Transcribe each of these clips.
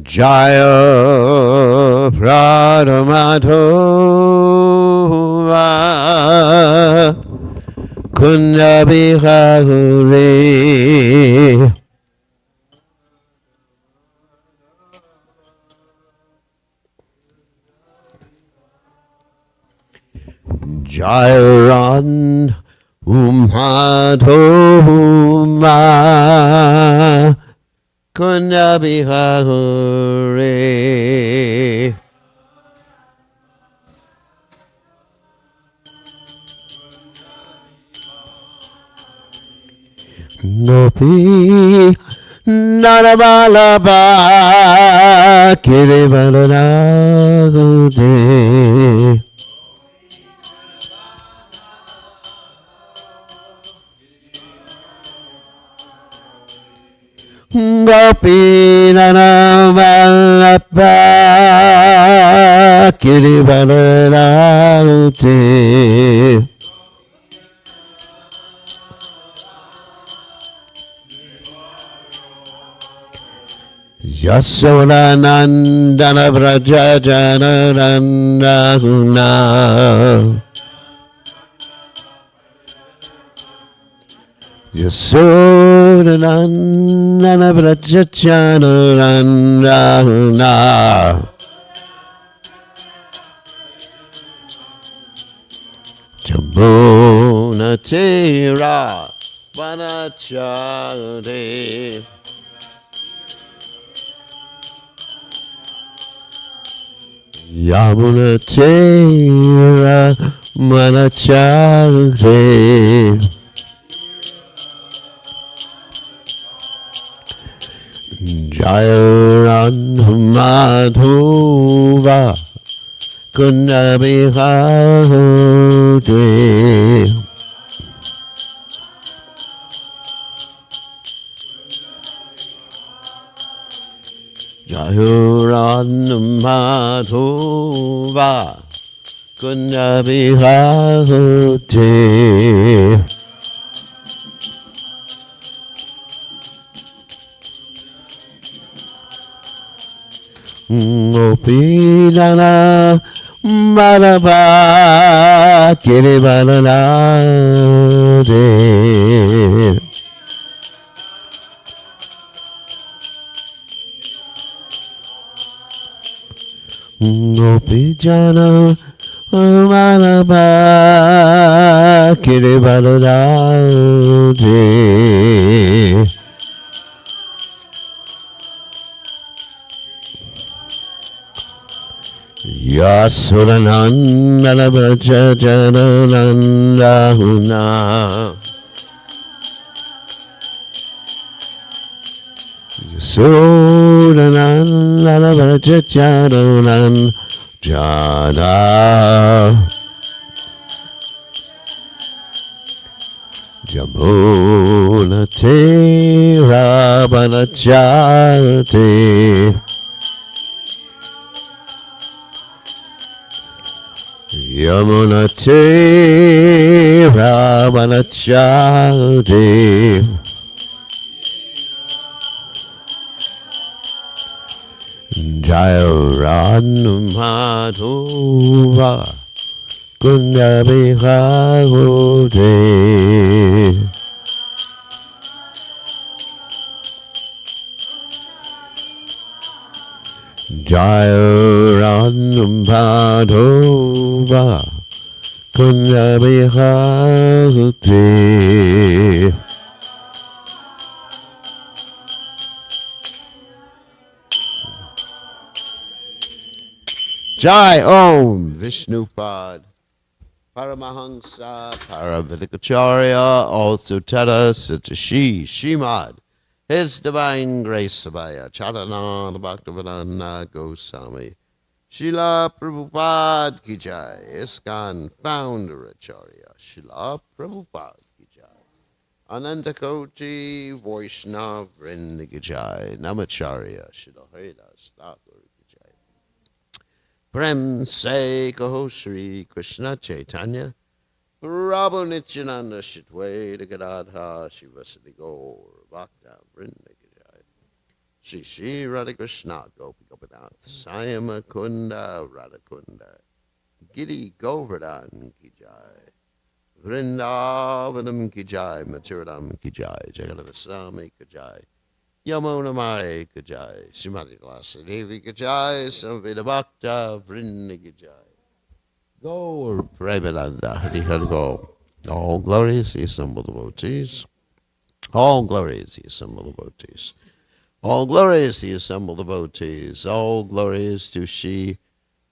Jaya Pradamadhova Kundabihari Jairan Umadhoma Kundabihari Gopi Narabalaba Kirivalanagode Gopi Narabalaba Kirivalanagode Yasodanandana Vrajajanarandahuna Yasodanandana Vrajajanarandahuna Jamuna Tira Vanachade Yamuna Tera Manachare Jayaran Madhuva Kundabihade Jayaran Madhuva Kundabihade Gopinana Malaba Kirivalanade Gopijana Malaba Kirivalanade Yasuranandana Vrajajanarandahuna Yasuranandana Vrajajanarandahuna Jamuna Tera Vanachate Yamuna Tera Vanachate Jayaran Madhuva Kundabihade Jayaran Madhuva Kundabihade Jai Om Vishnupad Paramahansa Paravidikacharya also Tata Satashi Shimad His Divine Grace Abhaya Charananda Bhaktivedanta Goswami Srila Prabhupada Ki Jai ISKCON Founder Acharya Srila Prabhupada Ki Jai Anantakoti Vaishnav Vrinda Ki Jai Namacharya Srila Haridas Thakur Ki Jai Prem Se Kaho Shri Krishna Chaitanya Prabhu Nityananda Shitwe Gadadha Shivasati Gaur Bhakta Vrinda Ki Jai Shri Shri Radha Krishna Gopi Gopinath Sayama Kunda Radha Kunda Giri Govardhan Ki Jai Vrindavanam Ki Jai Matiradam Ki Jai Jagadavasami Ki Jai Yamuna Mai Ki Jai Srimati Lasadevi Ki Jai Samveda Bhakta Vrinda Ki Jai Go Premananda Hari Hari Go. All glory is the assembled devotees. All glory is the assembled devotees. All glory is the assembled devotees. All glory is to Shri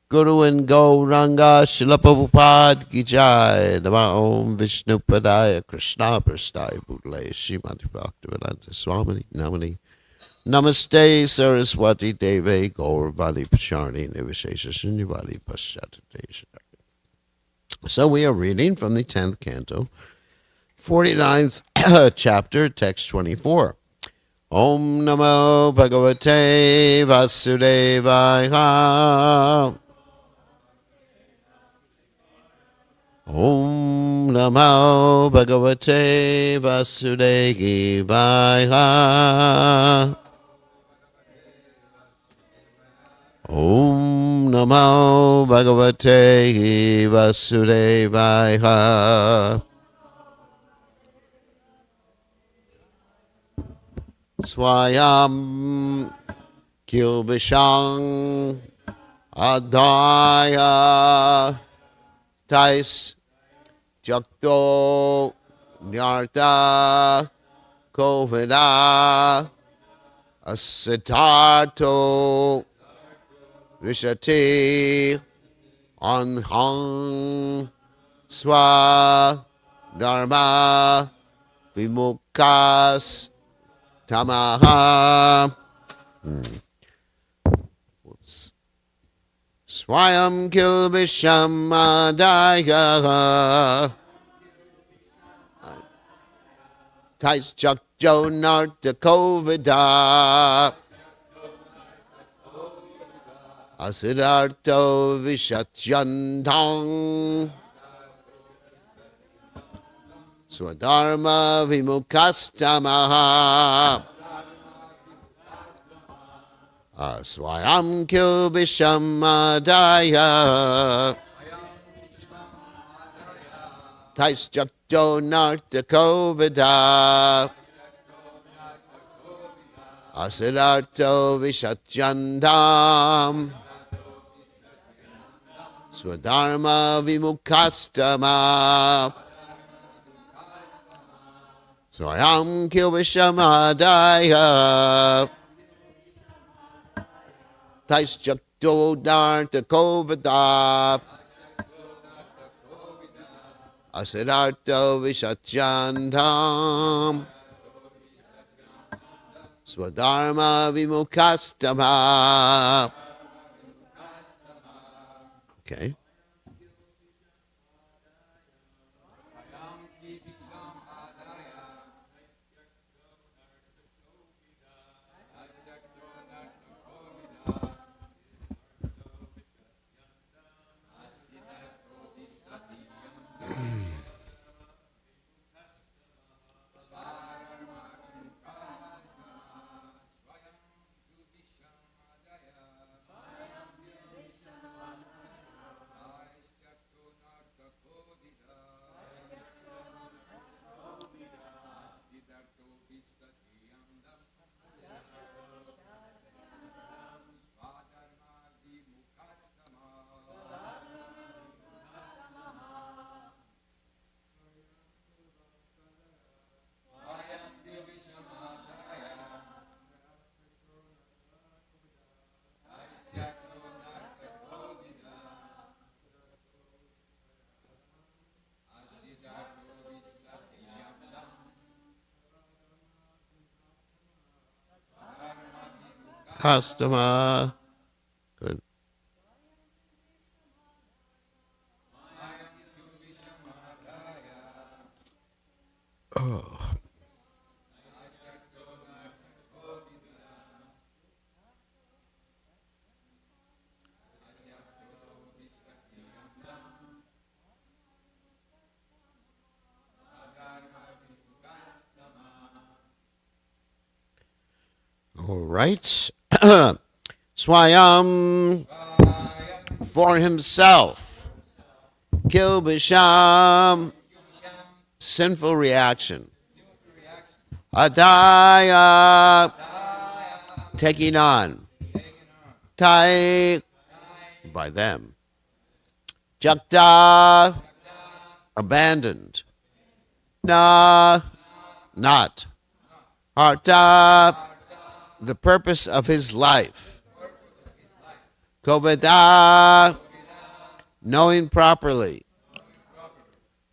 Guru and Gauranga Srila Prabhupada Ki Jai. Nama Om Vishnu Padaya Krishna Prasthaya Bhutale Srimati Bhaktivedanta Swami Namani Namaste Saraswati Deve Gauravani Pacharni Nivishesha Shunyavadi Paschatadesha. So we are reading from the 10th canto, 49th chapter, text 24. Om Namo Bhagavate Vasudevaya. Om Namo Bhagavate Vasudevaya. Om Namo Bhagavate Vasudevaya. Swayam Kilbishang Adaya Tais Jakto Nyarta Kovida Asiddharto Vishati Anhang Swa Dharma Vimukas Tamaha. Whoops. Swayam Kilbisham Adaya Tais Jakjo Narta Kovida Asiddharto Vishatyandang Swadharma Vimukastamaha Swayam Kilbisham Adaya Tais Jakjo Narta Kovida Asiddharto Vishatyandam Swadharma Vimukastama Swayam Kilvishamadaya Tais Jakto Narta Kovida Asiddharto Vishatyandam Swadharma Vimukastama. Okay. Customer. Good. Oh. All right? Swayam, for himself. Kilbisham, sinful reaction. Adaya, taking on. Tai, by them. Jakta, abandoned. Na, not. Harta, the purpose of his life. Kovada, knowing properly.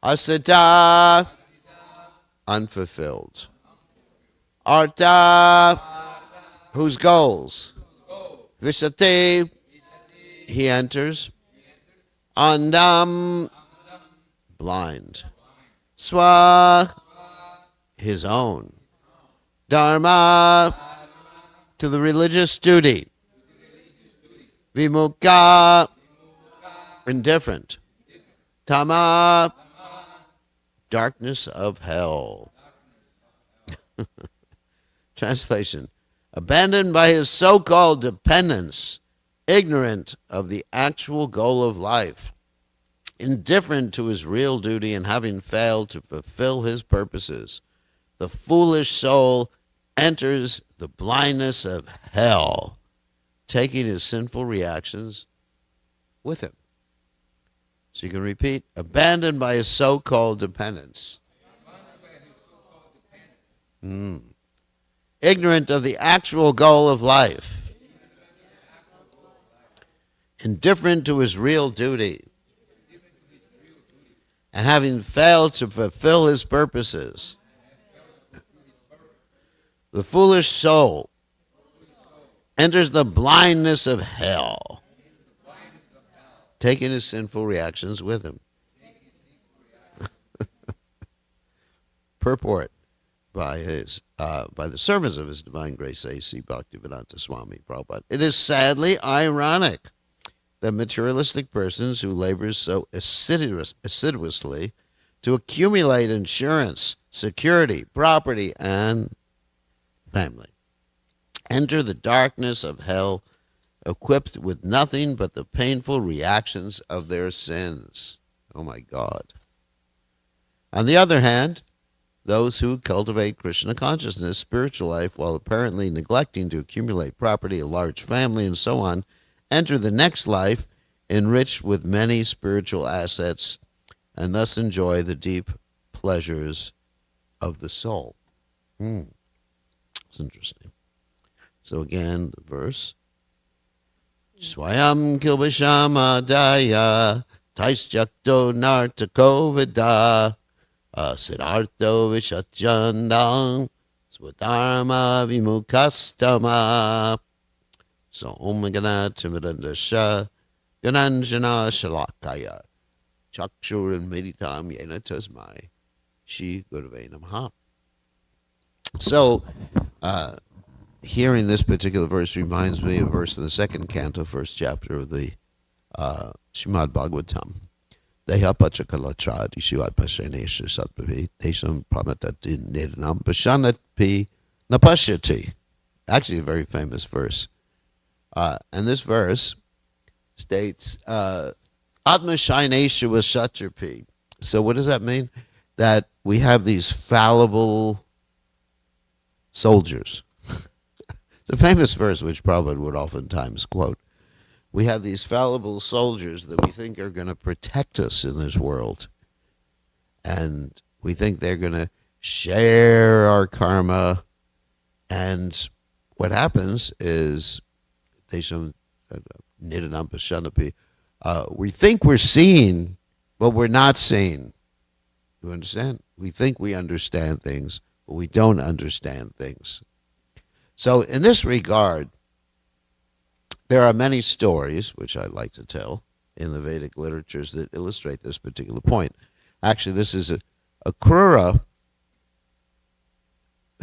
Asita, unfulfilled. Arta, whose goals. Visate, he enters. Andam, blind. Swa, his own. Dharma, to the religious duty. Vimukha, indifferent. Tama, darkness of hell. Translation. Abandoned by his so-called dependence, ignorant of the actual goal of life, indifferent to his real duty, and having failed to fulfill his purposes, the foolish soul enters the blindness of hell, taking his sinful reactions with him. So you can repeat, abandoned by his so-called dependence. Ignorant of the actual goal of life. Indifferent to his real duty. And having failed to fulfill his purposes. The foolish soul enters the blindness of hell, taking his sinful reactions with him. Purport by the servants of His Divine Grace A.C. Bhaktivedanta Swami Prabhupada. It is sadly ironic that materialistic persons who labor so assiduously to accumulate insurance, security, property, and family enter the darkness of hell equipped with nothing but the painful reactions of their sins. Oh my God. On the other hand, those who cultivate Krishna consciousness, spiritual life, while apparently neglecting to accumulate property, a large family, and so on, enter the next life enriched with many spiritual assets and thus enjoy the deep pleasures of the soul. It's interesting. So again, the verse. Swayam kilbashama daya taisjakto nartako vida siddhartho vishatjandang swadharma vimukastama. So Om Gana Timidandasha Gananjana Shalakaya Chakshur and Meditam Yena Tasmai Shi Gurave Namaha. So hearing this particular verse reminds me of a verse in the second canto, first chapter of the Srimad Bhagavatam. Deha Pachakalachad Ishivat Pashanesha Satpavi Desham Pramatati Nidanam Pashanatpi Napashyati. Actually a very famous verse. And this verse states, Atma Shainesha was Shatrapi. So what does that mean? That we have these fallible soldiers. It's a famous verse which Prabhupada would oftentimes quote. We have these fallible soldiers that we think are going to protect us in this world. And we think they're going to share our karma. And what happens is we think we're seeing, but we're not seeing. You understand? We think we understand things, but we don't understand things. So in this regard, there are many stories, which I like to tell, in the Vedic literatures that illustrate this particular point. Actually, this is a Krura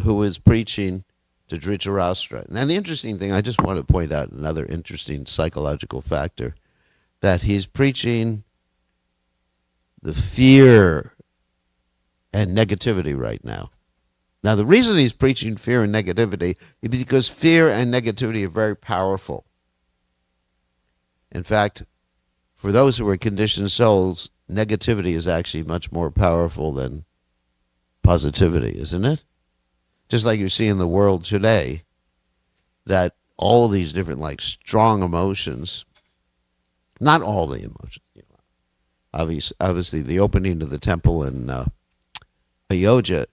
who is preaching to Dhritarashtra. And the interesting thing, I just want to point out another interesting psychological factor, that he's preaching the fear and negativity right now. Now, the reason he's preaching fear and negativity is because fear and negativity are very powerful. In fact, for those who are conditioned souls, negativity is actually much more powerful than positivity, isn't it? Just like you see in the world today, that all these different, like, strong emotions, not all the emotions, obviously the opening of the temple in Ayodhya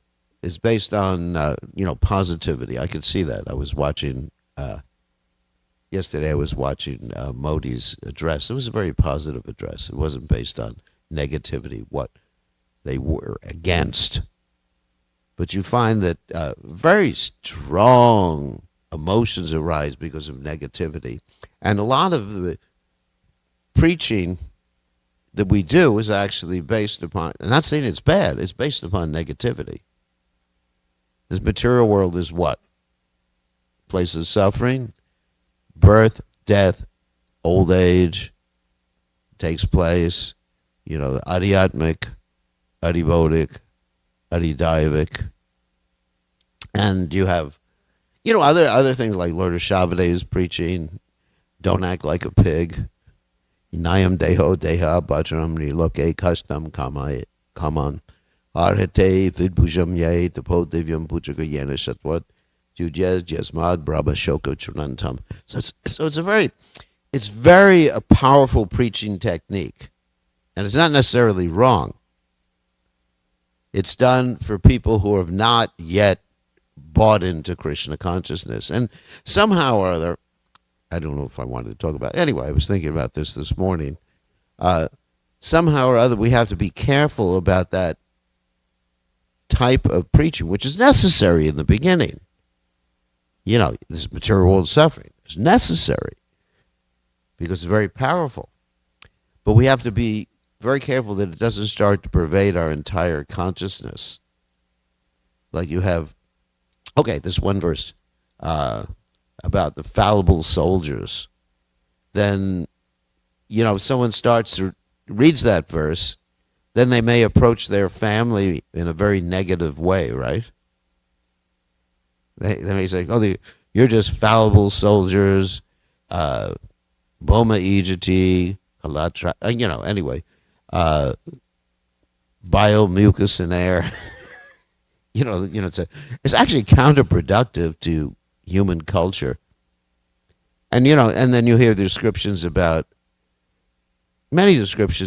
is based on, positivity. I could see that. I was watching, yesterday I was watching Modi's address. It was a very positive address. It wasn't based on negativity, what they were against. But you find that very strong emotions arise because of negativity. And a lot of the preaching that we do is actually based upon, I'm not saying it's bad, it's based upon negativity. This material world is what? Place of suffering, birth, death, old age takes place, adhyatmic, adhibodic, adhidaivic. And you have, other things like Lord Shabbade's preaching, don't act like a pig. Nayam deho deha bajram niloke kastam kaman. Arhate vidbhujam ye tapo divyam pujaga yena shatwat. Jujez jasmad brahma shoko chunantam. So it's very a powerful preaching technique. And it's not necessarily wrong. It's done for people who have not yet bought into Krishna consciousness. And somehow or other, I don't know if I wanted to talk about it. Anyway, I was thinking about this morning. Somehow or other, we have to be careful about that type of preaching, which is necessary in the beginning. This material world suffering is necessary because it's very powerful. But we have to be very careful that it doesn't start to pervade our entire consciousness. Like you have, this one verse about the fallible soldiers. Then, if someone reads that verse, then they may approach their family in a very negative way, right? They may say, you're just fallible soldiers, boma ejiti, halatra, anyway. Biomucus in air. It's actually counterproductive to human culture. And then you hear many descriptions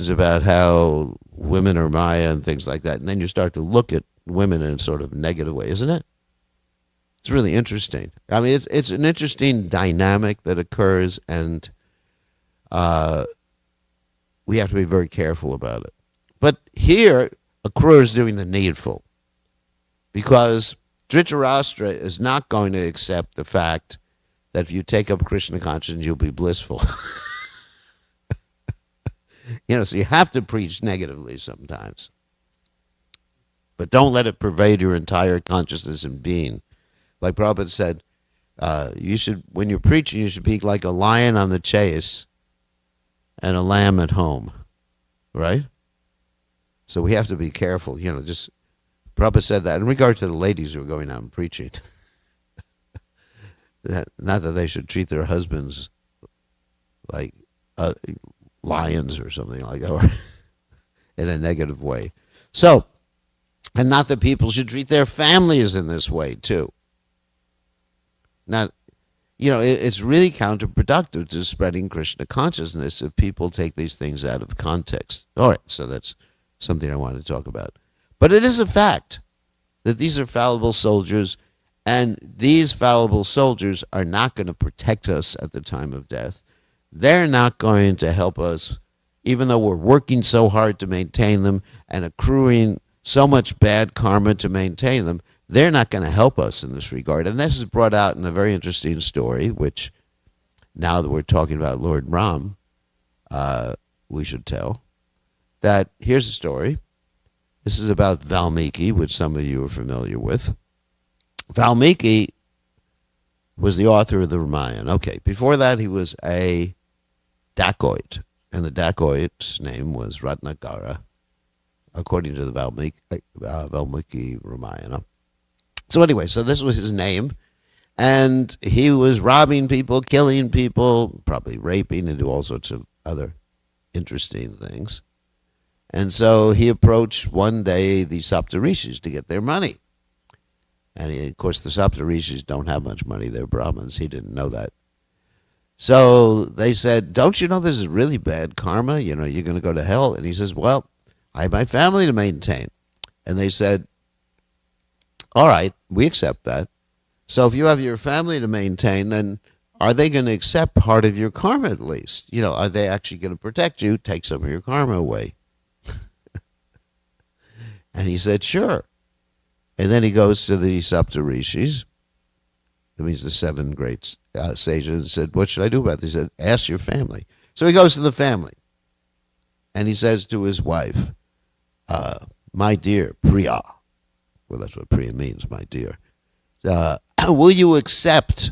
about how women are Maya and things like that. And then you start to look at women in a sort of negative way, isn't it? It's really interesting. I mean, it's an interesting dynamic that occurs, and we have to be very careful about it. But here, Akrura is doing the needful, because Dhritarashtra is not going to accept the fact that if you take up Krishna consciousness, you'll be blissful. So you have to preach negatively sometimes. But don't let it pervade your entire consciousness and being. Like Prabhupada said, when you're preaching, you should be like a lion on the chase and a lamb at home, right? So we have to be careful, Prabhupada said that in regard to the ladies who are going out and preaching. Not that they should treat their husbands like lions or something like that, or in a negative way. So, and not that people should treat their families in this way too. Now, it's really counterproductive to spreading Krishna consciousness if people take these things out of context. All right, so that's something I wanted to talk about. But it is a fact that these are fallible soldiers, and these fallible soldiers are not going to protect us at the time of death. They're not going to help us, even though we're working so hard to maintain them and accruing so much bad karma to maintain them. They're not going to help us in this regard. And this is brought out in a very interesting story, which now that we're talking about Lord Ram, we should tell. That here's a story. This is about Valmiki, which some of you are familiar with. Valmiki was the author of the Ramayana. Okay, before that he was a dacoit, and the dacoit's name was Ratnakara, according to the Valmiki Ramayana. So anyway, so this was his name. And he was robbing people, killing people, probably raping and do all sorts of other interesting things. And so he approached one day the Saptarishis to get their money. And of course, the Saptarishis don't have much money. They're Brahmins. He didn't know that. So they said, don't you know this is really bad karma? You know, you're going to go to hell. And he says, well, I have my family to maintain. And they said, all right, we accept that. So if you have your family to maintain, then are they going to accept part of your karma at least? You know, are they actually going to protect you, take some of your karma away? And he said, sure. And then he goes to the Saptarishis, that means the seven great sages, and said, what should I do about this? He said, ask your family. So he goes to the family, and he says to his wife, my dear Priya, well, that's what Priya means, my dear, will you accept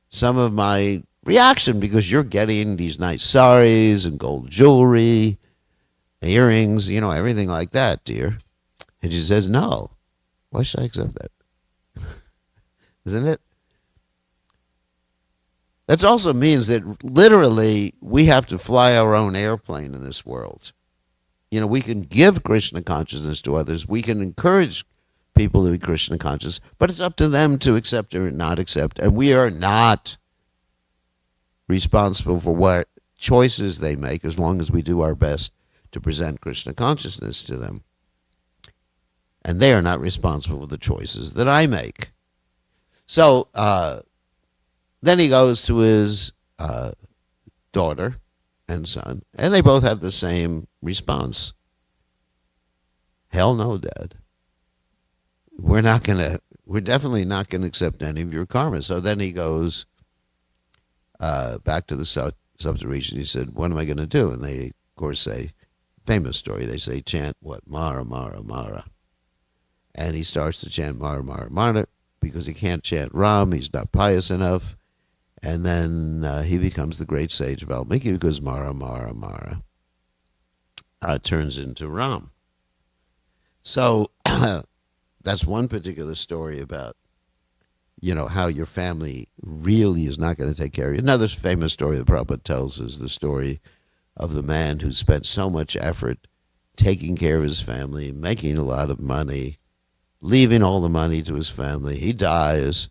some of my reaction because you're getting these nice saris and gold jewelry, earrings, you know, everything like that, dear? And she says, no. Why should I accept that? Isn't it? That also means that literally we have to fly our own airplane in this world. You know, we can give Krishna consciousness to others. We can encourage people to be Krishna conscious, but it's up to them to accept or not accept. And we are not responsible for what choices they make as long as we do our best to present Krishna consciousness to them. And they are not responsible for the choices that I make. So then he goes to his daughter and son, and they both have the same response. Hell no, Dad. We're definitely not going to accept any of your karma. So then he goes back to the Saptarishi, and he said, what am I going to do? And they, of course, say, famous story, they say, chant what? Mara, Mara, Mara. And he starts to chant Mara, Mara, Mara because he can't chant Ram. He's not pious enough. And then he becomes the great sage of Valmiki because Mara, Mara, Mara turns into Ram. So that's one particular story about, you know, how your family really is not going to take care of you. Another famous story that Prabhupada tells is the story of the man who spent so much effort taking care of his family, making a lot of money, leaving all the money to his family. He dies.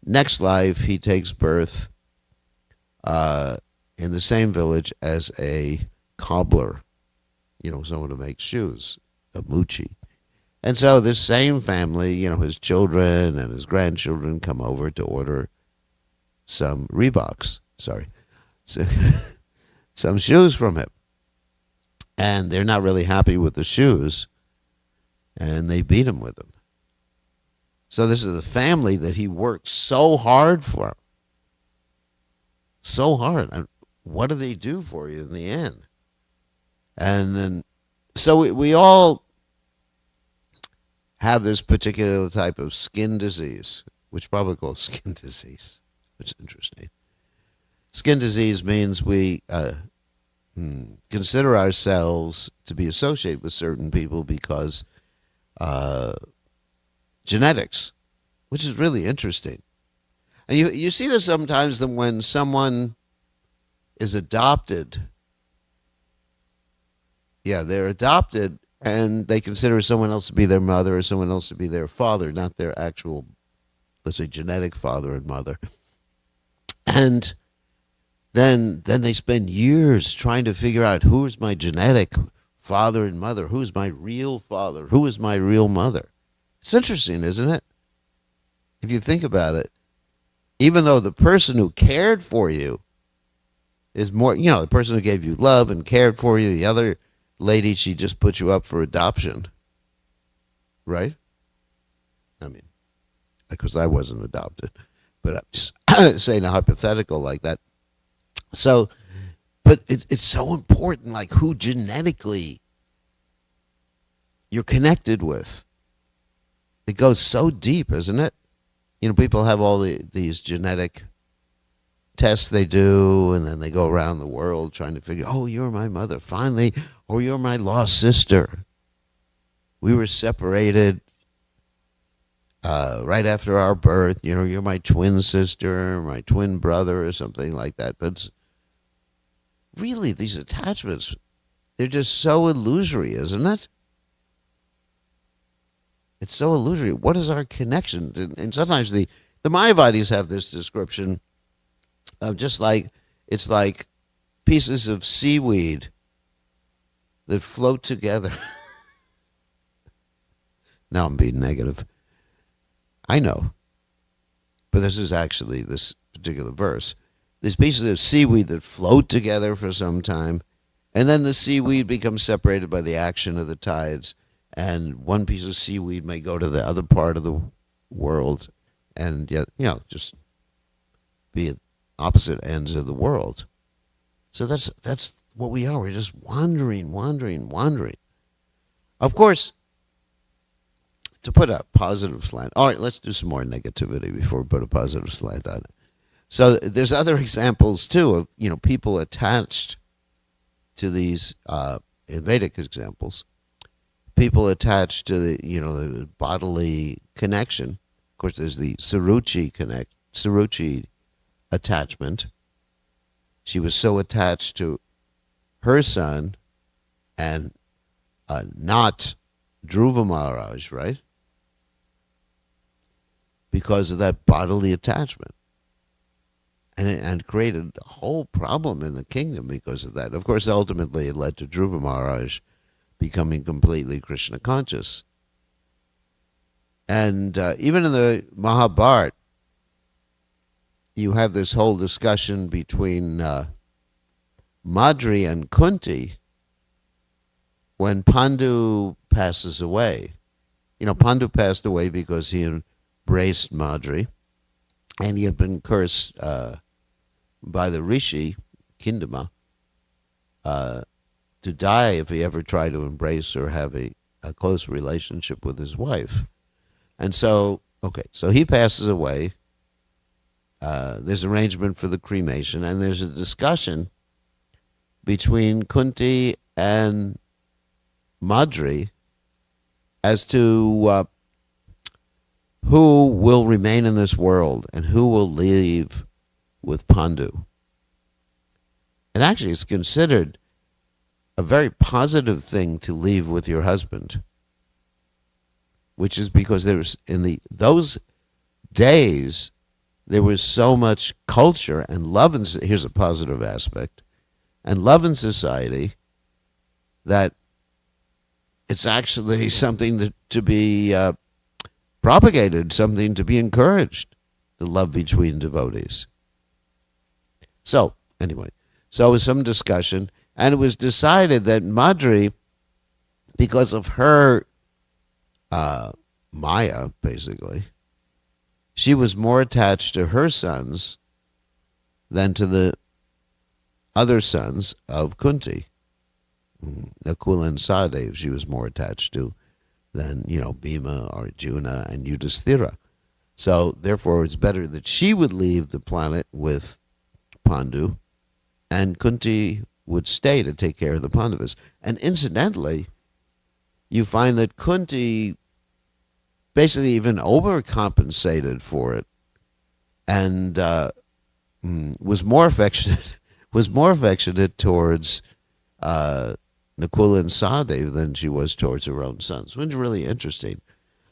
Next life, he takes birth in the same village as a cobbler, you know, someone who makes shoes, a muchi. And so this same family, you know, his children and his grandchildren come over to order some Reeboks, some shoes from him. And they're not really happy with the shoes, and they beat him with them. So this is the family that he worked so hard for. So hard. And what do they do for you in the end? And then, so we all have this particular type of skin disease, which probably called skin disease, which is interesting. Skin disease means we consider ourselves to be associated with certain people because genetics, which is really interesting. And you see this sometimes that when someone is adopted, they're adopted and they consider someone else to be their mother or someone else to be their father, not their actual, let's say, genetic father and mother. And then they spend years trying to figure out who is my genetic father and mother, who is my real father, who is my real mother. It's interesting, isn't it? If you think about it, even though the person who cared for you is more, you know, the person who gave you love and cared for you, the other lady, she just put you up for adoption, right? I mean, because I wasn't adopted, but I'm just saying a hypothetical like that. So, but it's so important, like who genetically you're connected with. It goes so deep, isn't it? You know, people have all these genetic tests they do, and then they go around the world trying to figure, oh, you're my mother, finally, or you're my lost sister. We were separated right after our birth, you're my twin sister, my twin brother, or something like that. But really, these attachments, they're just so illusory, isn't it? It's so illusory. What is our connection? And sometimes the Mayavadis have this description of just like it's like pieces of seaweed that float together. Now I'm being negative. I know. But this is actually this particular verse. These pieces of seaweed that float together for some time, and then the seaweed becomes separated by the action of the tides, and one piece of seaweed may go to the other part of the world, and yet, just be at opposite ends of the world. So that's what we are. We're just wandering. Of course, to put a positive slant. All right, let's do some more negativity before we put a positive slant on it. So there's other examples too of people attached to these Vedic examples. People attached to the bodily connection. Of course, there's the Suruchi attachment. She was so attached to her son and not Dhruva Maharaj, right? Because of that bodily attachment. And created a whole problem in the kingdom because of that. Of course, ultimately it led to Dhruva Maharaj becoming completely Krishna conscious. And even in the Mahabharata, you have this whole discussion between Madri and Kunti when Pandu passes away. Pandu passed away because he embraced Madri, and he had been cursed by the Rishi, Kindama, to die if he ever tried to embrace or have a close relationship with his wife. And so he passes away. There's arrangement for the cremation, and there's a discussion between Kunti and Madri as to who will remain in this world and who will leave with Pandu. And actually, it's considered a very positive thing to leave with your husband, which is because there's those days there was so much culture and love. Here's a positive aspect, and love in society, that it's actually something to be propagated, something to be encouraged, the love between devotees. So, anyway, it was some discussion, and it was decided that Madri, because of her Maya, basically, she was more attached to her sons than to the other sons of Kunti. Nakula and Sahadev she was more attached to than, Bhima, Arjuna, and Yudhisthira. So, therefore, it's better that she would leave the planet with Pandu, and Kunti would stay to take care of the Pandavas. And incidentally, you find that Kunti basically even overcompensated for it, and was more affectionate towards Nakula and Sahadev than she was towards her own sons, which is really interesting.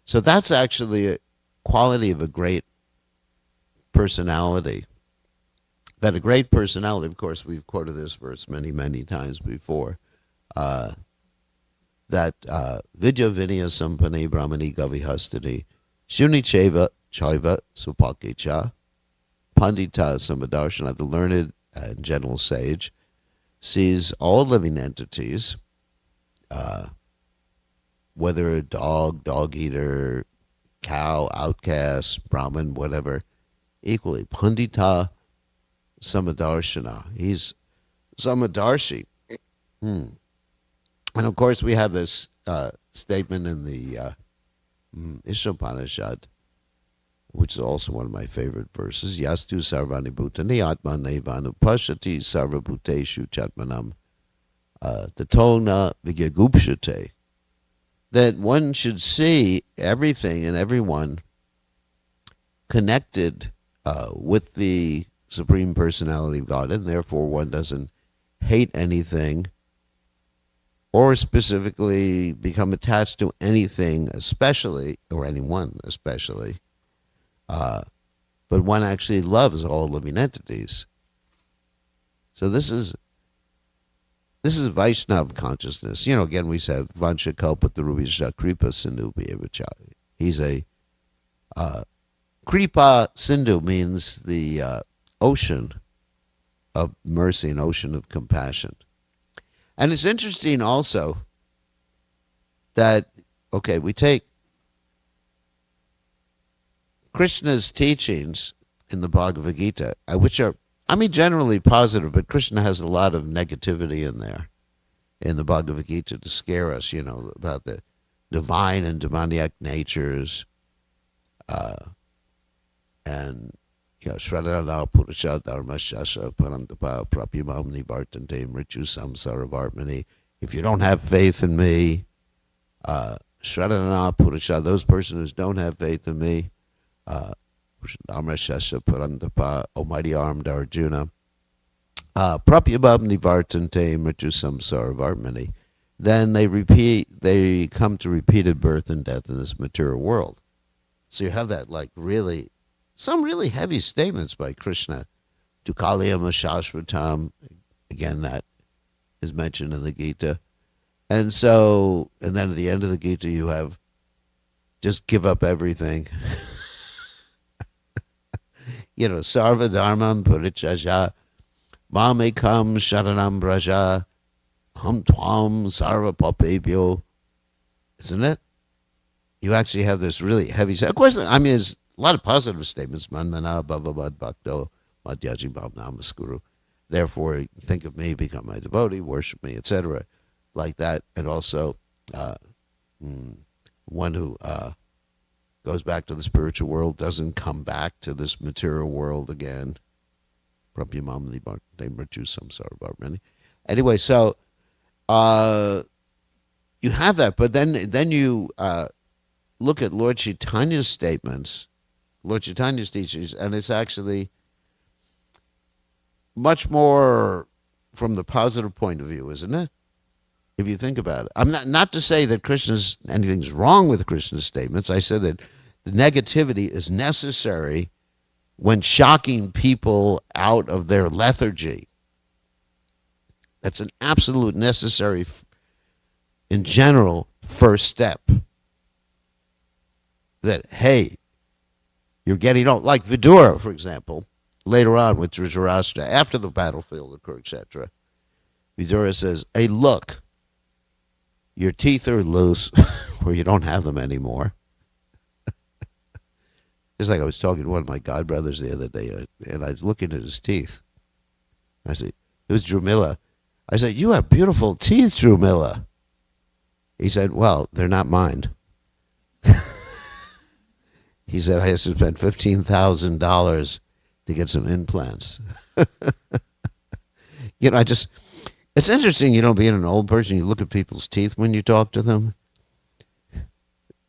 So that's actually a quality of a great personality. That a great personality, of course, we've quoted this verse many, many times before, that Vidya Vinaya Sampane Brahmani Gavihastani Shuni Cheva Chaiva Supakecha Pandita Samadarshana, the learned and gentle sage, sees all living entities, whether a dog eater, cow, outcast, Brahmin, whatever, equally. Pandita Samadarshana. He's Samadarshi. And of course, we have this statement in the Ishopanishad, which is also one of my favorite verses. Yastu sarvani bhutani atma nevanu pashati sarvabhuteshu chatmanam tatona vigyagupshate. That one should see everything and everyone connected with the Supreme Personality of God, and therefore one doesn't hate anything or specifically become attached to anything, especially, or anyone especially, but one actually loves all living entities. So this is Vaishnav consciousness. Again, we said Vansha Kalpatarubhisha Kripa Sindhu Bhyavachari. He's a Kripa Sindhu means the ocean of mercy, an ocean of compassion. And it's interesting also that, okay, we take Krishna's teachings in the Bhagavad Gita, which are, generally positive, but Krishna has a lot of negativity in there, in the Bhagavad Gita, to scare us, about the divine and demoniac natures, and Shradana Purusha Dharma Shasha Parantapa Prapyamam Nivartante Mritu Samsara Varmani. If you don't have faith in me, Shradana Purusha, those persons who don't have faith in me, Dharma Shasha Parantapa, Almighty Armed Arjuna, Prapyamam Nivartante Mritu Samsara Varmani, then they come to repeated birth and death in this material world. So you have that some really heavy statements by Krishna. Tukaliyam Shashvatam, again, that is mentioned in the Gita. And then at the end of the Gita, you have just give up everything. Sarva Dharmam Purichaja, Mamekam Sharanam Braja, Hum Twam Sarva Papebhyo. Isn't it? You actually have this really heavy. Of course, there's a lot of positive statements. Manmana Bhavavad Bhakto Madhyaji Bhavnamaskuru. Therefore, think of me, become my devotee, worship me, etc. Like that. And also, one who goes back to the spiritual world doesn't come back to this material world again. Anyway, so you have that, but then you look at Lord Chaitanya's statements, Lord Chaitanya's teachings, and it's actually much more from the positive point of view, isn't it? If you think about it. I'm not to say that anything's wrong with Krishna's statements. I said that the negativity is necessary when shocking people out of their lethargy. That's an absolute necessary, in general, first step. That, hey, you're getting old. Like Vidura, for example, later on with Dhritarashtra, after the battlefield of Kurukshetra, Vidura says, hey, look, your teeth are loose, or you don't have them anymore. Just like I was talking to one of my godbrothers the other day, and I was looking at his teeth. I said, it was Drumila. I said, you have beautiful teeth, Drumila. He said, well, they're not mine. He said, I have to spend $15,000 to get some implants. It's interesting, being an old person, you look at people's teeth when you talk to them.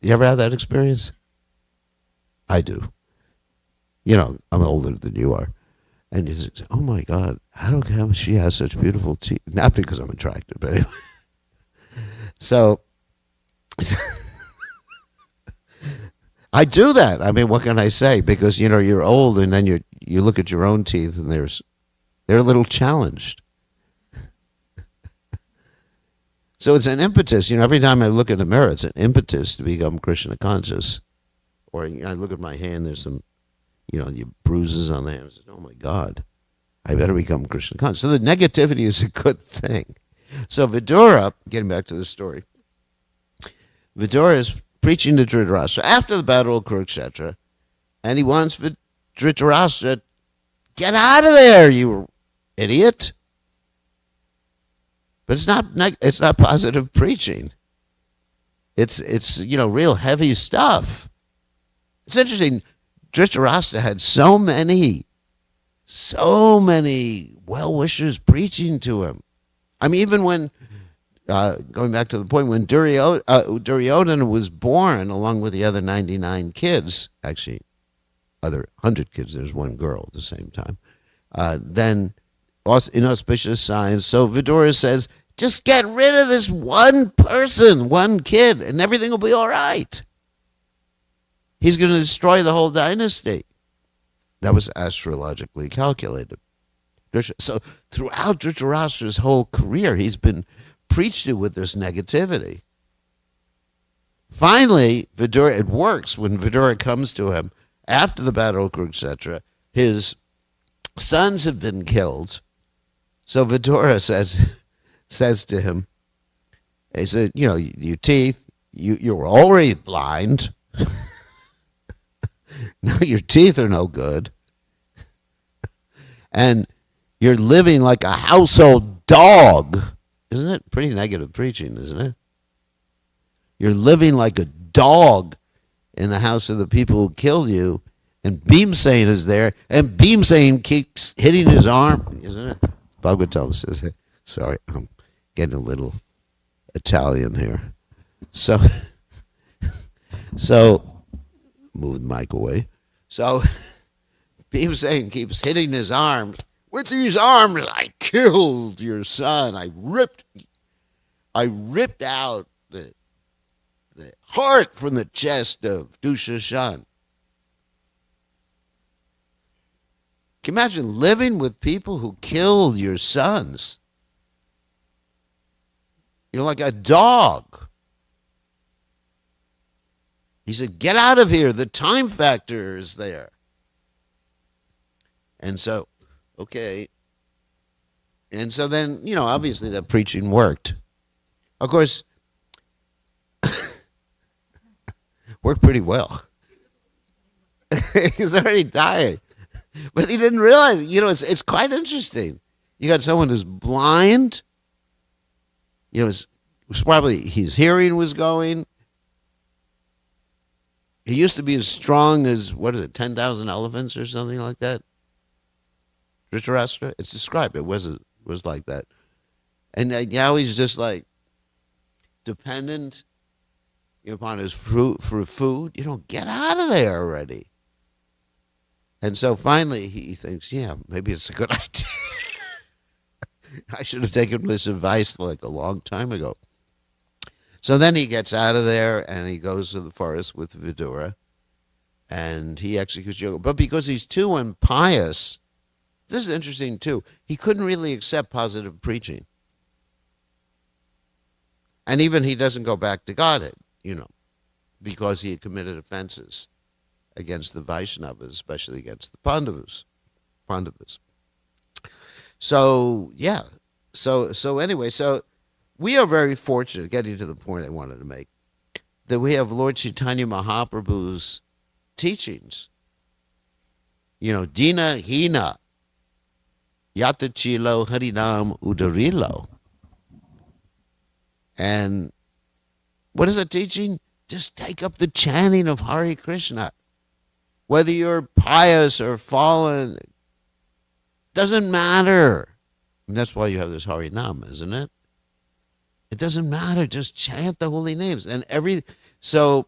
You ever have that experience? I do. I'm older than you are. And you say, oh my God, how come she has such beautiful teeth? Not because I'm attractive, but anyway. So, I do that. What can I say? Because, you're old and then you look at your own teeth and they're a little challenged. So it's an impetus. Every time I look in the mirror, it's an impetus to become Krishna conscious. Or I look at my hand, there's some, bruises on the hand. I say, oh my God, I better become Krishna conscious. So the negativity is a good thing. So Vidura, getting back to the story, Vidura is preaching to Dhritarashtra after the battle of Kurukshetra, and he wants Dhritarashtra, get out of there, you idiot. But it's not positive preaching. It's real heavy stuff. It's interesting. Dhritarashtra had so many well-wishers preaching to him. Even when, going back to the point, when Duryodhana was born along with the other 99 kids, actually, other 100 kids, there's one girl at the same time, then inauspicious signs. So Vidura says, just get rid of this one person, one kid, and everything will be all right. He's going to destroy the whole dynasty. That was astrologically calculated. So throughout Dhritarashtra's whole career, he's been preached to with this negativity. Finally, Vidura, it works when Vidura comes to him after the Battle of Kurukshetra. His sons have been killed. So Vidura says to him, he said, your teeth, you were already blind. Now your teeth are no good. And you're living like a household dog. Isn't it pretty negative preaching, isn't it? You're living like a dog in the house of the people who killed you. And Bhimsen is there. And Bhimsen keeps hitting his arm. Isn't it? Bhagavatam says, sorry, I'm getting a little Italian here. So move the mic away. So Bhimsen keeps hitting his arms. With these arms, I killed your son. I ripped out the heart from the chest of Dushashan. Can you imagine living with people who killed your sons? You're like a dog. He said, get out of here. The time factor is there. And so, okay. And so then, obviously that preaching worked. Of course, worked pretty well. He's already dying. But he didn't realize, it's quite interesting. You got someone who's blind. It's probably his hearing was going. He used to be as strong as, 10,000 elephants or something like that? Dhritarashtra? It's described. It was like that. And now he's just like dependent upon his fruit for food. Get out of there already. And so finally he thinks, maybe it's a good idea. I should have taken this advice like a long time ago. So then he gets out of there and he goes to the forest with Vidura and he executes yoga. But because he's too impious, this is interesting too, he couldn't really accept positive preaching. And even he doesn't go back to Godhead, because he had committed offenses against the Vaishnavas, especially against the Pandavas. So, yeah. So anyway, we are very fortunate, getting to the point I wanted to make, that we have Lord Chaitanya Mahaprabhu's teachings. Dina Hina, Yata Chilo Harinam Udarilo. And what is it teaching? Just take up the chanting of Hare Krishna. Whether you're pious or fallen, doesn't matter. And that's why you have this Harinam, isn't it? It doesn't matter. Just chant the holy names. So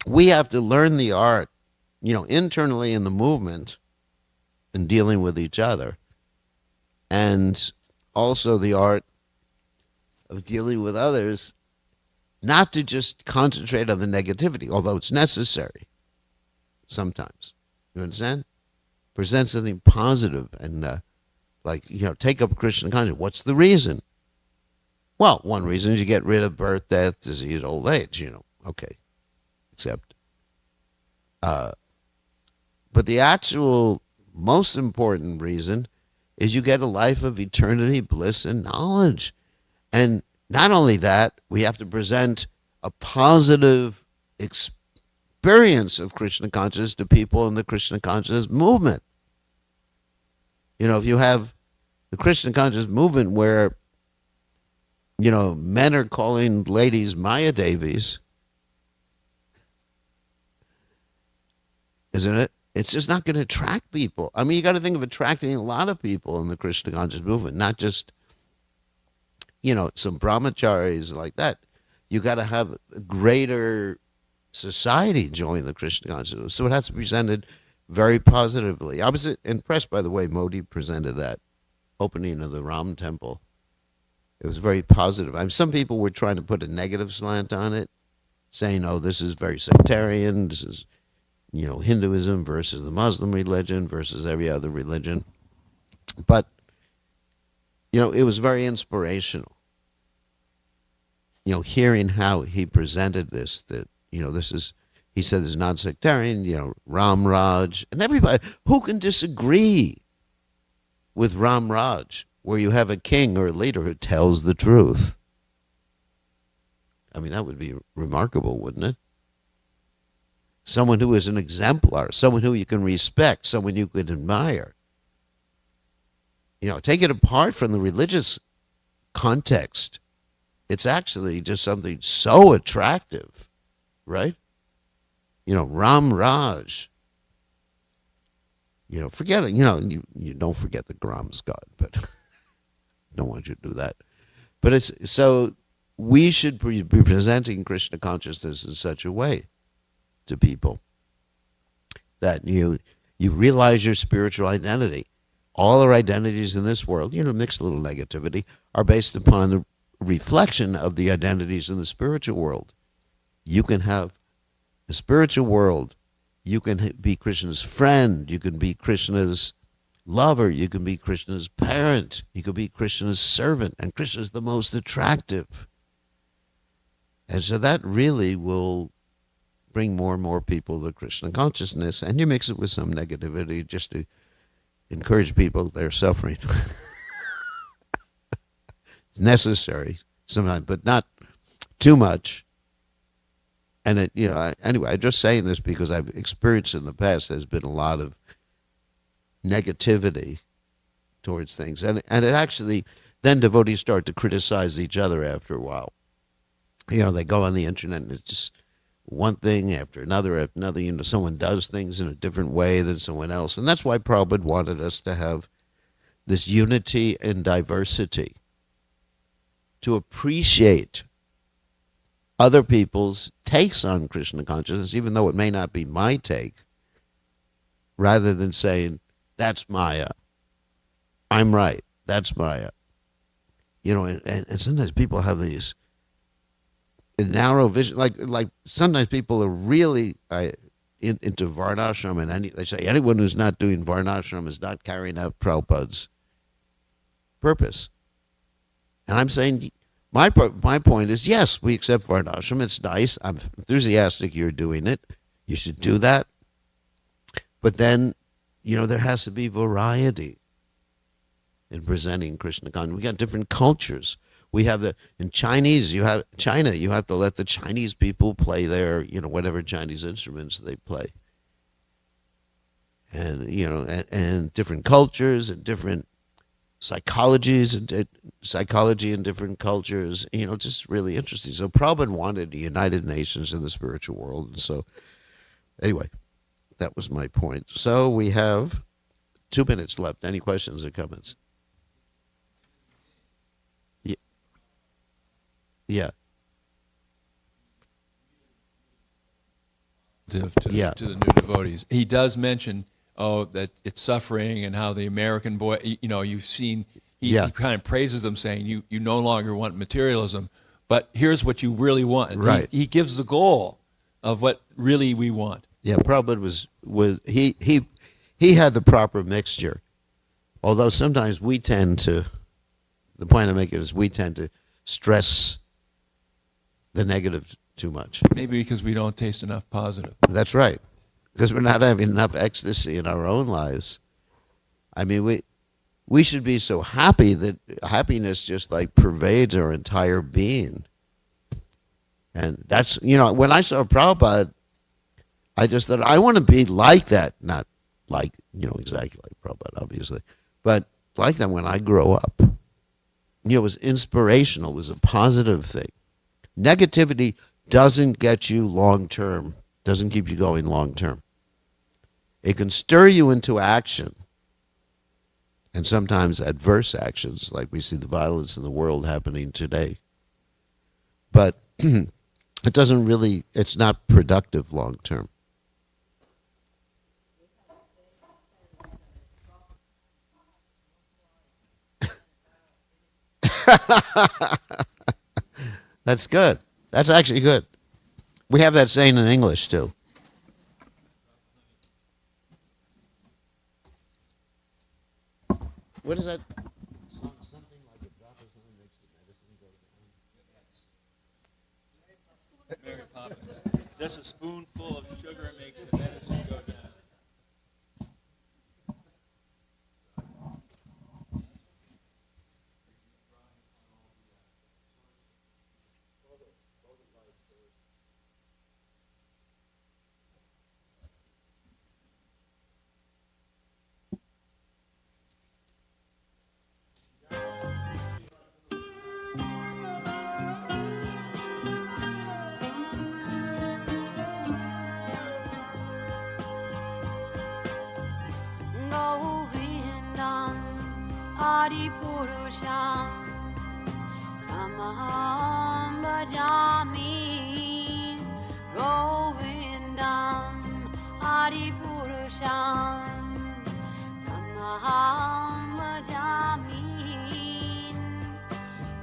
we have to learn the art, internally in the movement and dealing with each other. And also the art of dealing with others, not to just concentrate on the negativity, although it's necessary sometimes. You understand? Present something positive and take up Krishna consciousness. What's the reason? Well, one reason is you get rid of birth, death, disease, old age, Okay. Except, but the actual most important reason is you get a life of eternity, bliss, and knowledge. And not only that, we have to present a positive experience of Krishna consciousness to people in the Krishna consciousness movement. If you have the Krishna consciousness movement where, men are calling ladies Maya Devis, isn't it? It's just not going to attract people. I mean, you got to think of attracting a lot of people in the Krishna consciousness movement, not just, some brahmacharis like that. You got to have a greater society join the Krishna consciousness. So it has to be presented very positively. I was impressed by the way Modi presented that opening of the Ram temple. It was very positive. I mean, some people were trying to put a negative slant on it, saying, "Oh, this is very sectarian. This is, Hinduism versus the Muslim religion versus every other religion." But it was very inspirational. Hearing how he presented this, that this is, he said, is non-sectarian. Ram Raj, and everybody who can disagree with Ram Raj, where you have a king or a leader who tells the truth. I mean, that would be remarkable, wouldn't it? Someone who is an exemplar, someone who you can respect, someone you could admire. Take it apart from the religious context. It's actually just something so attractive, right? Ram Raj. Forget it. You don't forget the Gram's God, but don't want you to do that. But it's so we should be presenting Krishna consciousness in such a way to people that you realize your spiritual identity. All our identities in this world, mixed little negativity, are based upon the reflection of the identities in the spiritual world. You can have a spiritual world. You can be Krishna's friend. You can be Krishna's lover. You can be Krishna's parent. You can be Krishna's servant. And Krishna is the most attractive. And so that really will bring more and more people to Krishna consciousness. And you mix it with some negativity just to encourage people they're suffering. It's necessary sometimes, but not too much. And anyway, I'm just saying this because I've experienced in the past there's been a lot of negativity towards things, and it actually then devotees start to criticize each other after a while. They go on the internet and it's just one thing after another. Someone does things in a different way than someone else, and that's why Prabhupada wanted us to have this unity and diversity, to appreciate other people's takes on Krishna consciousness, even though it may not be my take, rather than saying, that's Maya. I'm right. That's Maya. And sometimes people have these narrow vision. Like sometimes people are really into Varnashram, and they say anyone who's not doing Varnashram is not carrying out Prabhupada's purpose. And I'm saying, my point is, yes, we accept Varnashram. It's nice. I'm enthusiastic you're doing it. You should do that. But then, there has to be variety in presenting Krishna consciousness. We got different cultures. We have in Chinese, you have China. You have to let the Chinese people play their, whatever Chinese instruments they play. And, and different cultures and different psychology in different cultures, just really interesting. So Prabhupada wanted the United Nations in the spiritual world. And so, anyway, that was my point. So we have 2 minutes left. Any questions or comments? Yeah. To the new devotees. He does mention, that it's suffering and how the American boy, you've seen, he kind of praises them, saying you no longer want materialism, but here's what you really want. And right. He gives the goal of what really we want. Yeah, Prabhupada he had the proper mixture. Although sometimes we tend to, the point I make is we tend to stress the negative too much. Maybe because we don't taste enough positive. That's right. Because we're not having enough ecstasy in our own lives. I mean, we should be so happy that happiness just like pervades our entire being. And that's, when I saw Prabhupada, I just thought, I want to be like that. Not like, exactly like Prabhupada, obviously. But like that when I grow up. It was inspirational. It was a positive thing. Negativity doesn't get you long term, doesn't keep you going long term. It can stir you into action, and sometimes adverse actions, like we see the violence in the world happening today. But it doesn't really, it's not productive long term. That's good. That's actually good. We have that saying in English, too. What is that? Something like a drop of something makes the medicine go down. Mary Poppins. Just a spoonful of sugar makes the medicine go down. Govindam Adipurusham Tamaham Bhajami Govindam Adipurusham Tamaham Bhajami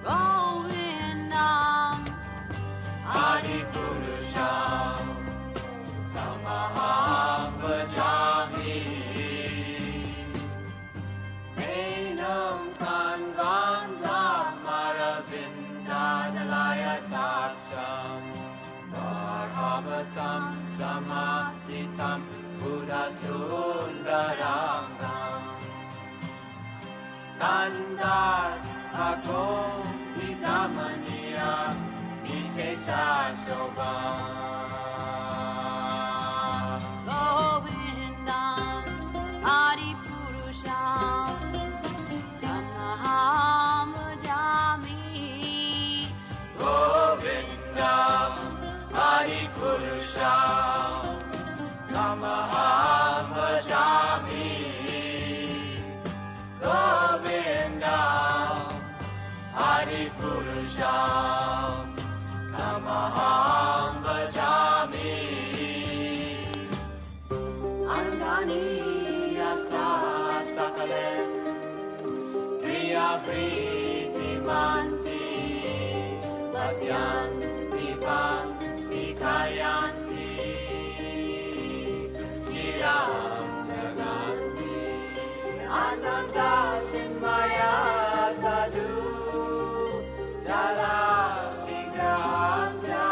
Govindam Adipurusham Tamaham Bhajami Enam Kanvandam Aravindadalaya Taksham Varhavatam Samasitam Buddhasundarangam Kandar Agom Vidamaniya Vishesha Shobham Govindam Adipurusham Tamaham Bhajami Govindam Adipurusham Tamaham Bhajami Govindam Adipurusham Tamaham Bhajami Angani Yasa Sakalem Kriya Priti Manti Vasyanti Panti Kayanti Giram Naganti Ananda Chinmaya Sadhu Jala Vigrahasya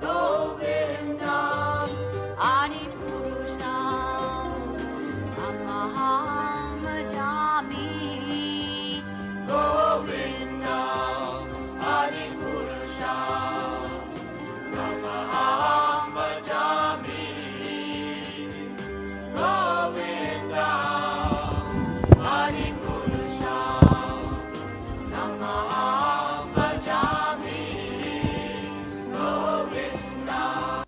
Govindam Adipurusham Tamaham Bhajami Govindam Adipurusham Tamaham Bhajami Govindam Adipurusham Tamaham Bhajami Govindam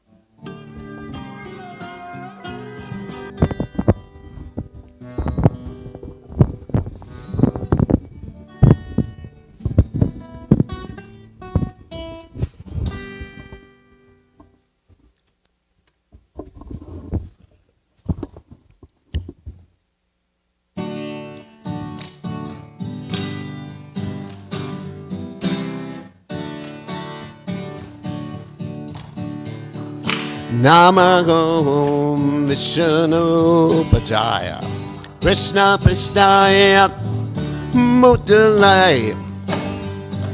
Namahom Vishnu Pajaya Krishna Pristaya Mutalaya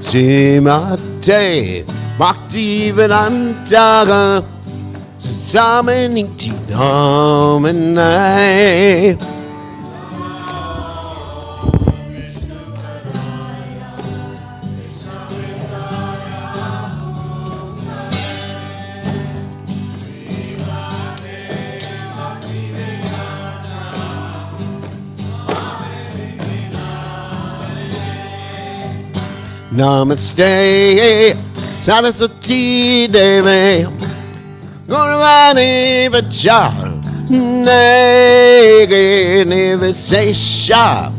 Srimate Bhaktivedanta Samaniti Namanai Namaste Saraswati Devi Gurvani Vachar Nege Nivesesha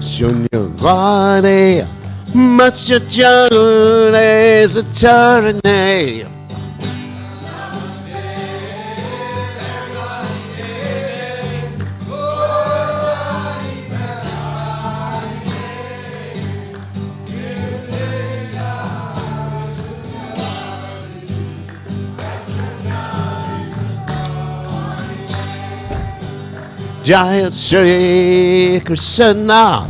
Shunyavane Machajane Satarane Jaya Shri Krishna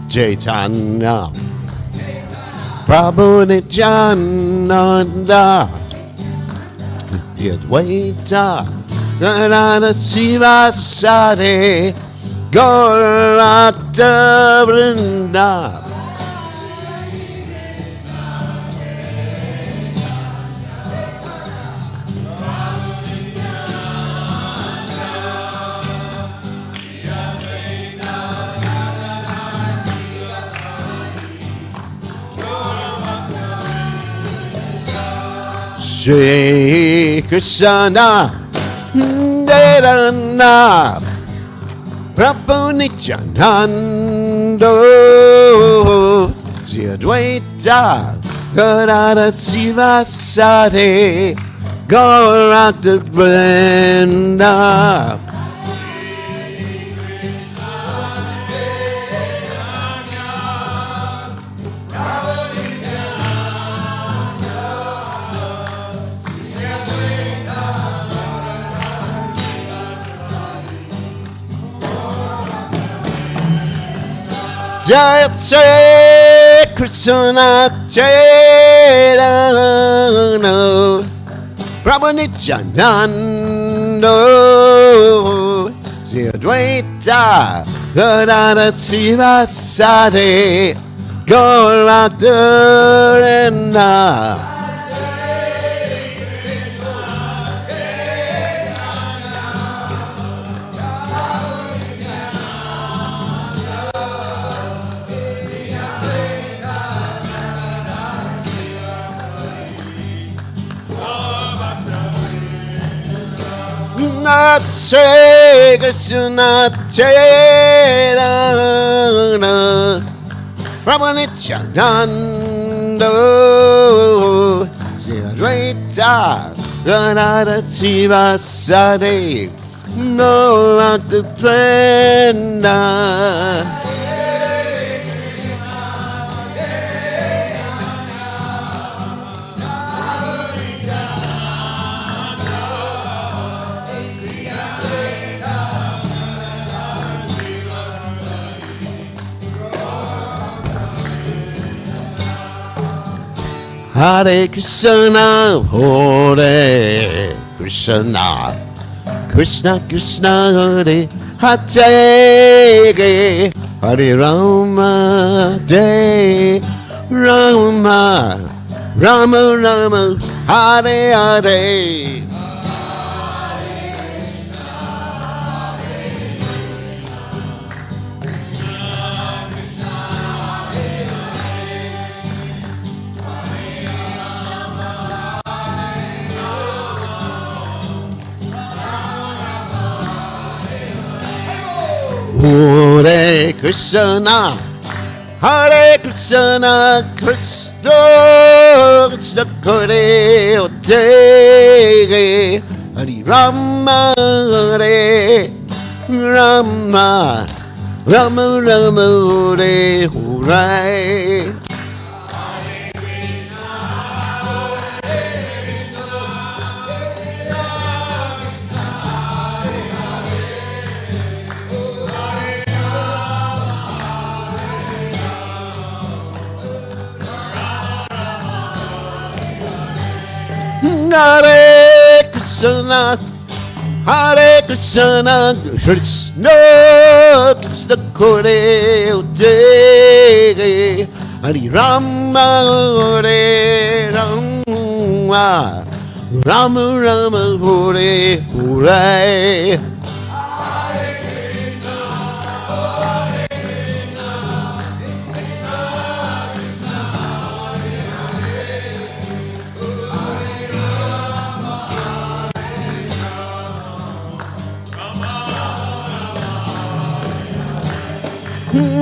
Chaitanya Prabhu Nityananda Advaita Gadadhara Sivasadi Gaurata Vrinda Shri Krishna Chaitanya Prabhu Nityananda Advaita Gadadhara Sivasadi Gaurata Vrinda Jai Shri Krishna Chaitanya Prabhu Nityananda Advaita Gadadhara Sivasadi Gaurata Vrinda Shri Krishna Chaitanya Prabhu Nityananda Advaita Gadadhara Sivasadi Gaurata Vrinda Hare Krishna, Hare Krishna, Krishna Krishna, Hare Hare, Hare Rama, Hare Rama, Rama Rama, Hare Hare. Hare Krishna, Hare Krishna, Krishna Krishna Hare Hare, Hare Rama, Hare Rama, Rama Rama, Hare Hare. Hare Krishna, Hare Krishna, Krishna Krishna Hare Hare, Hare Rama, Hare Rama, Rama Rama, Hare Hare.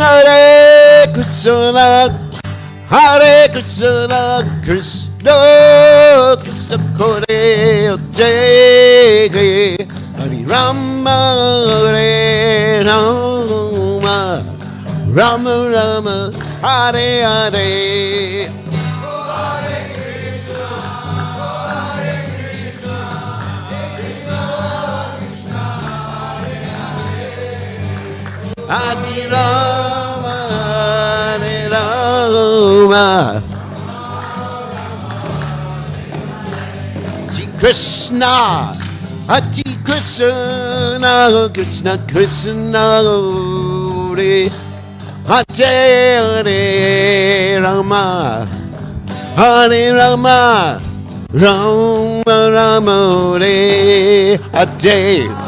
Hare Krishna, Hare Krishna, Krishna Krishna Hare Hare, Hare Rama, Hare Rama, Rama Rama, Hare Hare. Hare Rama, Hare Rama. Krishna, Hare Krishna, Krishna Krishna, Hare Hare Rama, Hare Rama, Rama Rama, Hare Hare.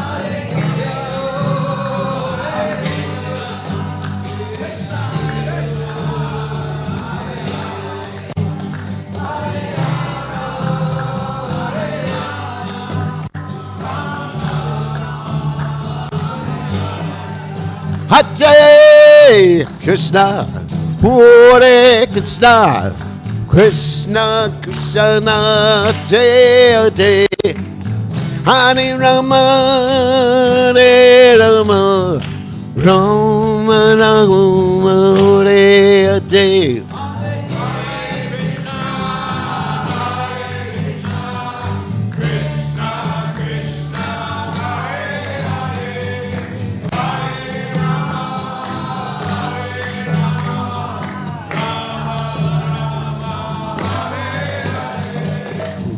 Hare Krishna, Hare Krishna, Krishna Krishna, Hare Hare, Hare Rama, Hare Rama, Rama Rama, Hare Hare.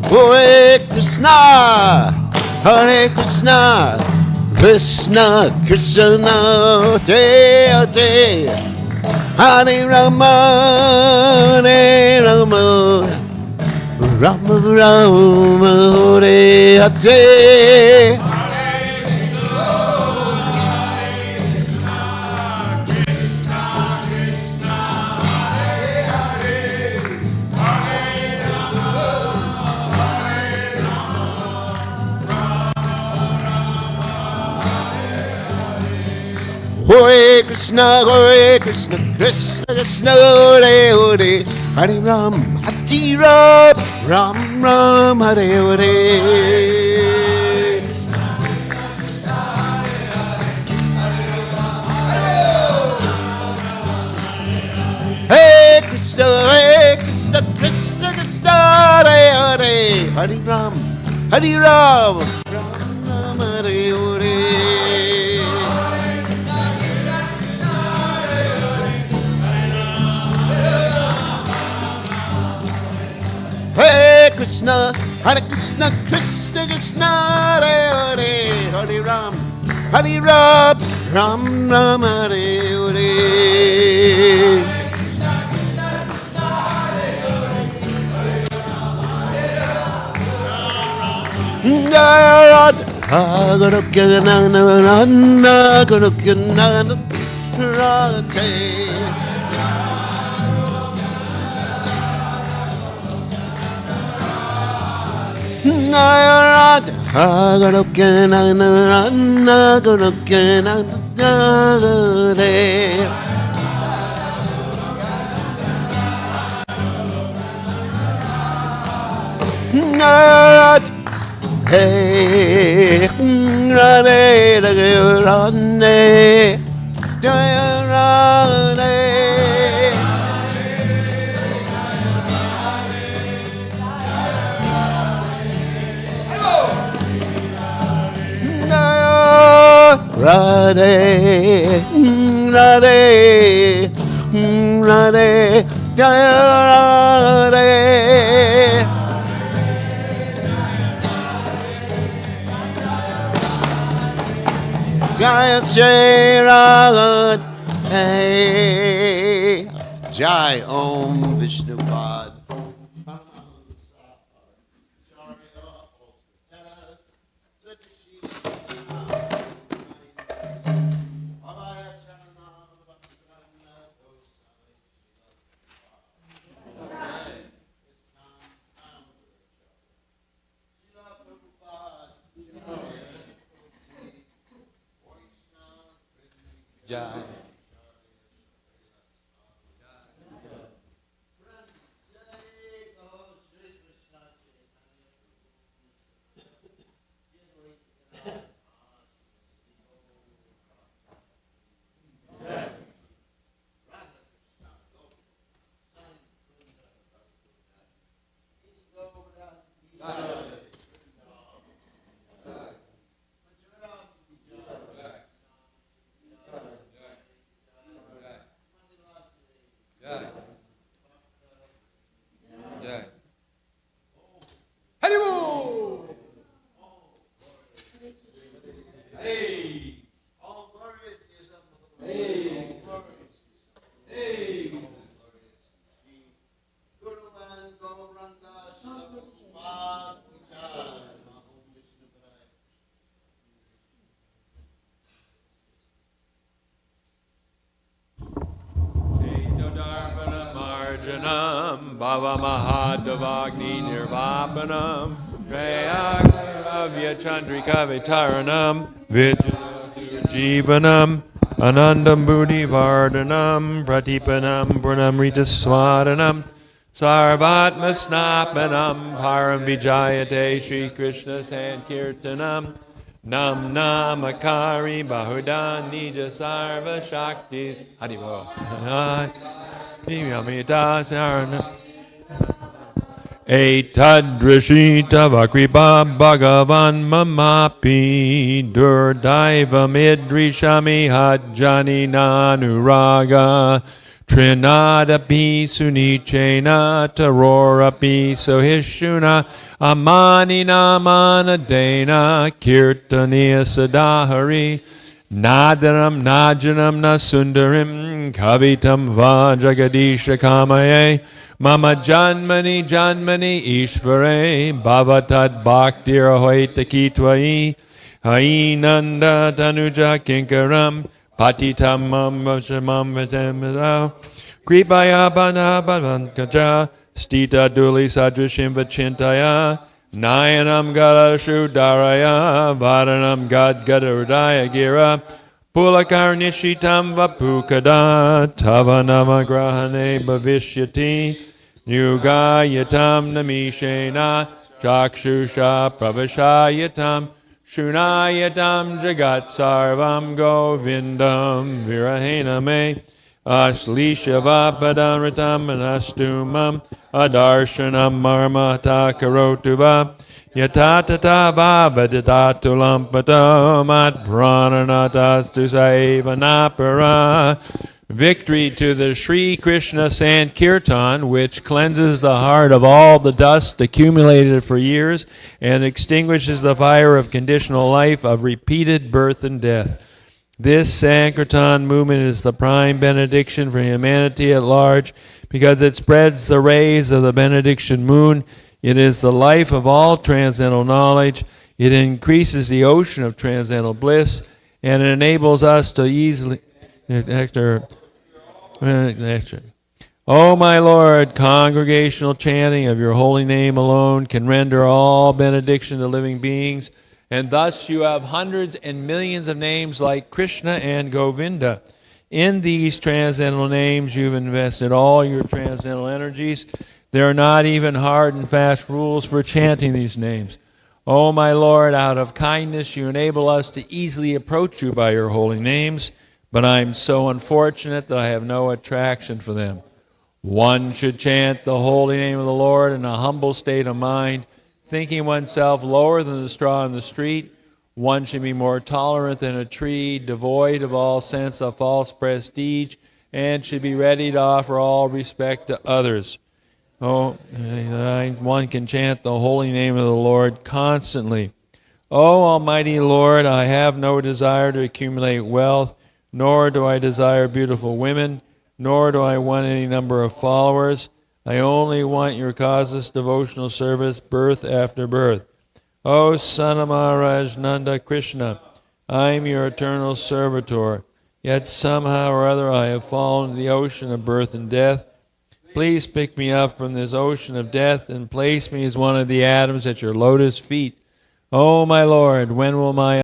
Hare Krishna, Hare Krishna, Krishna Krishna, Hare Hare, Hare Rama, Hare Rama, Rama Rama, Hare Hare. Hare Krishna, Krishna Krishna, Hare Hare, Hare Ram, Hare Ram, Ram Ram, Hare Hare. Hare Krishna, Krishna Krishna, Hare Hare, Hare Ram, Hare Ram, Ram Ram, Hare Hare. Hare Krishna, Krishna Krishna, Hare Hare, Hare Ram, Ram Ram, Hare Hare. Hey, Rane, Rane, Jai Shri Ram, hey, Jai Om Vishnupad. Jai. Bhava Mahadavagni Nirvapanam Prayakavya Chandrika Vitaranam Jivanam Anandam Buddhi Vardhanam Pratipanam Purnamrita Swadanam Sarvatma Snapanam Param Vijayate Shri Krishna Sankirtanam Nam Namakari Bahudan Nija Sarva Shaktis Haribo Etadrishita Vakriba Bhagavan Mamapi Durdaiva Midrishami Hajjani Nanuraga Trinadapi Sunichena Tarorapi Sohishuna Amani Namanadena Kirtaniya Sadahari Nadaram Najanam Nasundarim Kavitam Vajagadisha Kamaye Mama Janmani Janmani Ishvare Bhavatad Bhaktir Ahoita Kitvai Hainanda Tanuja Kinkaram Patitamam Vashamam Vatamada Kripaya Bana Bhavankaja Stita Duli Sadrishim Vachintaya Nayanam Galashu Daraya Varanam Gad Gadardaya Gira Pulakarnishitam Vapukada Tavanama Grahane Bhavishyati Yugayatam Namishena Chakshusha Pravashayatam Shunayatam Jagat Sarvam Govindam Virahena Me Ashlisha Vapadamritam Anastumam Adarshanam Marmata Karotuva Yatatata Vavadatulam Patomat Prananatastu Saivanapara. Victory to the Sri Krishna Sankirtan, which cleanses the heart of all the dust accumulated for years and extinguishes the fire of conditional life of repeated birth and death. This Sankirtan movement is the prime benediction for humanity at large because it spreads the rays of the benediction moon. It is the life of all transcendental knowledge. It increases the ocean of transcendental bliss, and it enables us to easily... Oh, my Lord, congregational chanting of your holy name alone can render all benediction to living beings, and thus you have hundreds and millions of names like Krishna and Govinda. In these transcendental names, you've invested all your transcendental energies. There are not even hard and fast rules for chanting these names. Oh, my Lord, out of kindness, you enable us to easily approach you by your holy names, but I'm so unfortunate that I have no attraction for them. One should chant the holy name of the Lord in a humble state of mind, thinking oneself lower than the straw in the street. One should be more tolerant than a tree, devoid of all sense of false prestige, and should be ready to offer all respect to others. Oh, one can chant the holy name of the Lord constantly. Oh, Almighty Lord, I have no desire to accumulate wealth, nor do I desire beautiful women, nor do I want any number of followers. I only want your causeless devotional service, birth after birth. O Son of Maharaj Nanda Krishna, I am your eternal servitor, yet somehow or other I have fallen into the ocean of birth and death. Please pick me up from this ocean of death and place me as one of the atoms at your lotus feet. O my Lord, when will my